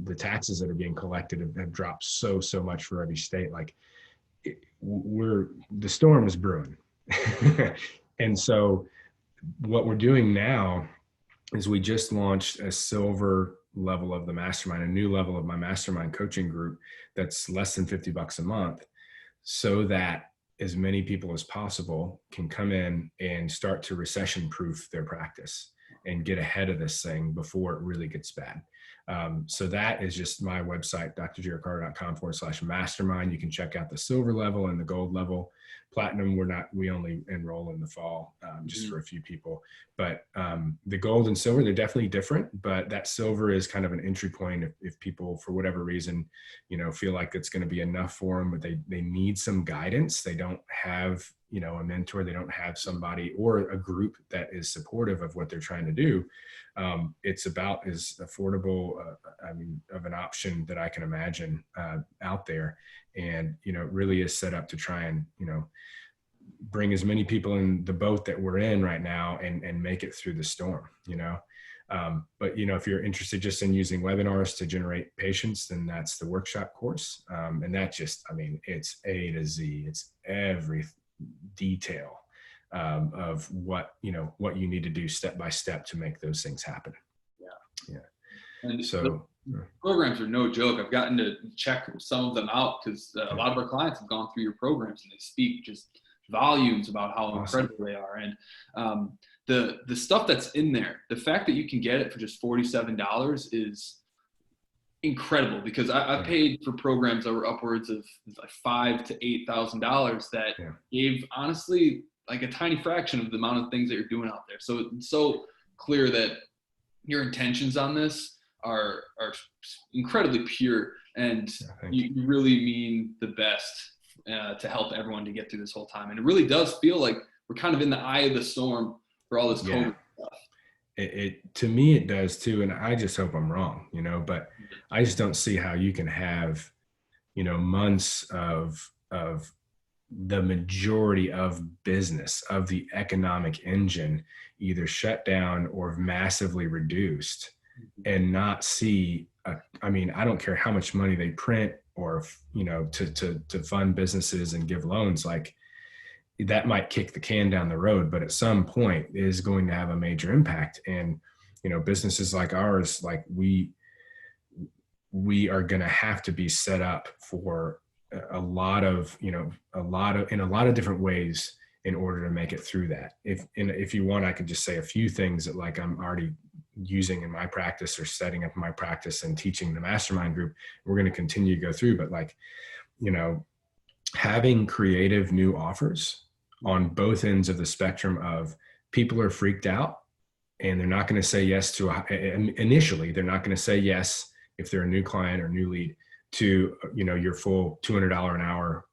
the taxes that are being collected have dropped so much for every state. Like the storm is brewing. And so what we're doing now is we just launched a silver level of the mastermind, a new level of my mastermind coaching group that's less than $50 a month, so that as many people as possible can come in and start to recession proof their practice and get ahead of this thing before it really gets bad. So that is just my website, drjarodcarter.com/mastermind. You can check out the silver level and the gold level. Platinum, we only enroll in the fall, just for a few people. But the gold and silver, they're definitely different, but that silver is kind of an entry point if people, for whatever reason, feel like it's going to be enough for them, but they need some guidance. They don't have, a mentor, they don't have somebody or a group that is supportive of what they're trying to do. It's about as affordable, of an option that I can imagine out there. And, it really is set up to try and, bring as many people in the boat that we're in right now and make it through the storm, But, if you're interested just in using webinars to generate patients, then that's the workshop course. And that just, it's A to Z, it's every detail of what you need to do step by step to make those things happen. Yeah. And so programs are no joke. I've gotten to check some of them out because a lot of our clients have gone through your programs and they speak just volumes about how incredible they are. And the stuff that's in there, the fact that you can get it for just $47 is incredible, because I paid for programs that were upwards of like $5,000 to $8,000 that gave honestly like a tiny fraction of the amount of things that you're doing out there. So it's so clear that your intentions on this are incredibly pure, and you really mean the best to help everyone to get through this whole time. And it really does feel like we're kind of in the eye of the storm for all this COVID stuff. To me, it does too. And I just hope I'm wrong, but I just don't see how you can have, months of the majority of business, of the economic engine, either shut down or massively reduced, and not see, I don't care how much money they print or, to fund businesses and give loans, like that might kick the can down the road, but at some point it is going to have a major impact. And, businesses like ours, like we are going to have to be set up for in a lot of different ways in order to make it through that. If you want, I could just say a few things that like I'm already using in my practice or setting up my practice and teaching the mastermind group. We're going to continue to go through, but like, having creative new offers on both ends of the spectrum of people are freaked out and they're not going to say yes to initially, they're not going to say yes if they're a new client or new lead to, your full $200 an hour,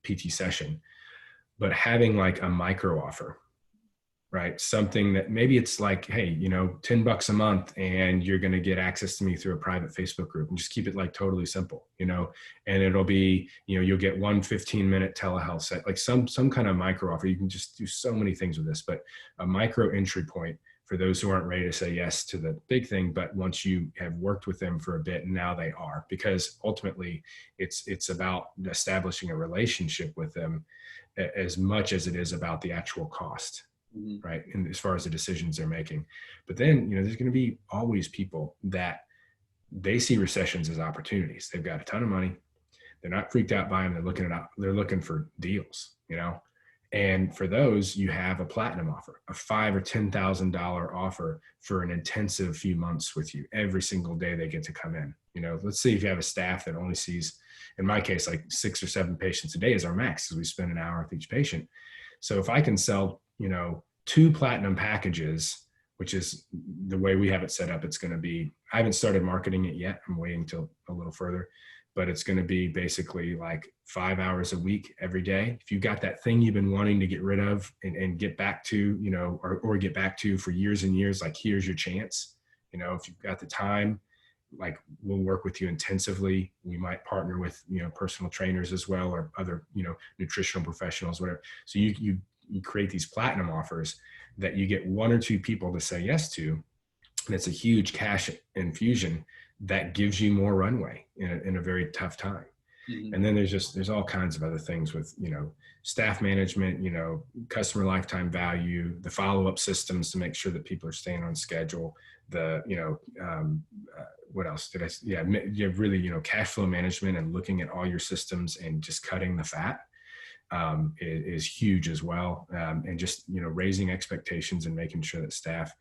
PT session, but having like a micro offer, right? Something that maybe it's like, hey, $10 a month and you're going to get access to me through a private Facebook group, and just keep it like totally simple, and it'll be, you'll get 1 15-minute telehealth set, like some kind of micro offer. You can just do so many things with this, but a micro entry point for those who aren't ready to say yes to the big thing, but once you have worked with them for a bit, now they are, because ultimately it's about establishing a relationship with them as much as it is about the actual cost. Right. And as far as the decisions they're making, but then, there's going to be always people that they see recessions as opportunities. They've got a ton of money. They're not freaked out by them. They're looking for deals, and for those, you have a platinum offer, a $5,000 or $10,000 offer for an intensive few months with you. Every single day they get to come in. Let's say if you have a staff that only sees, in my case, like 6 or 7 patients a day is our max, because we spend an hour with each patient. So if I can sell, 2 platinum packages, which is the way we have it set up. It's going to be, I haven't started marketing it yet. I'm waiting till a little further, but it's going to be basically like 5 hours a week every day. If you got that thing you've been wanting to get rid of and get back to, you know, or get back to for years and years, like here's your chance. You know, if you've got the time, like we'll work with you intensively. We might partner with, you know, personal trainers as well, or other, you know, nutritional professionals, whatever. So you create these platinum offers that you get 1 or 2 people to say yes to. And it's a huge cash infusion that gives you more runway in a very tough time. Mm-hmm. And then there's all kinds of other things with, you know, staff management, you know, customer lifetime value, the follow-up systems to make sure that people are staying on schedule, the, you know, what else did I, yeah, you have really, you know, cash flow management and looking at all your systems and just cutting the fat is huge as well. And just, you know, raising expectations and making sure that staff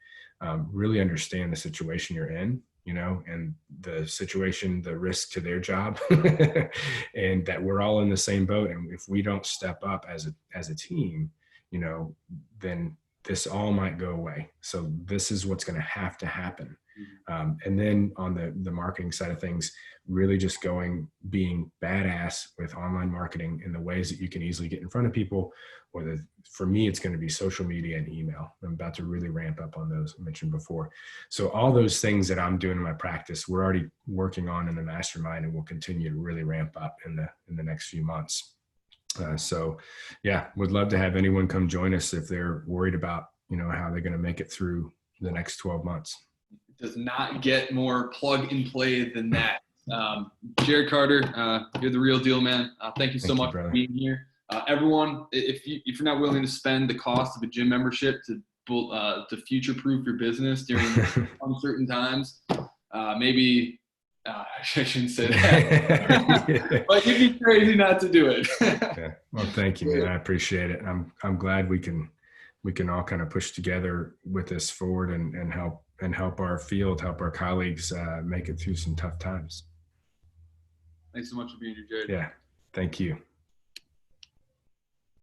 really understand the situation you're in, you know, and the situation, the risk to their job, and that we're all in the same boat. And if we don't step up as a team, you know, then this all might go away. So this is what's going to happen. And then on the marketing side of things, really just being badass with online marketing in the ways that you can easily get in front of people, or for me, it's going to be social media and email. I'm about to really ramp up on those I mentioned before. So all those things that I'm doing in my practice, we're already working on in the mastermind, and we'll continue to really ramp up in the next few months. So yeah, would love to have anyone come join us if they're worried about, you know, how they're going to make it through the next 12 months. It does not get more plug and play than that. Jarod Carter, you're the real deal, man. Thank you so much for being here. Everyone, if you're not willing to spend the cost of a gym membership to future-proof your business during uncertain times, maybe I shouldn't say that, but you'd be crazy not to do it. Yeah. Well, thank you, man. I appreciate it. I'm glad we can all kind of push together with this forward and help our field, help our colleagues make it through some tough times. Thanks so much for being here, Jarod. Yeah. Thank you.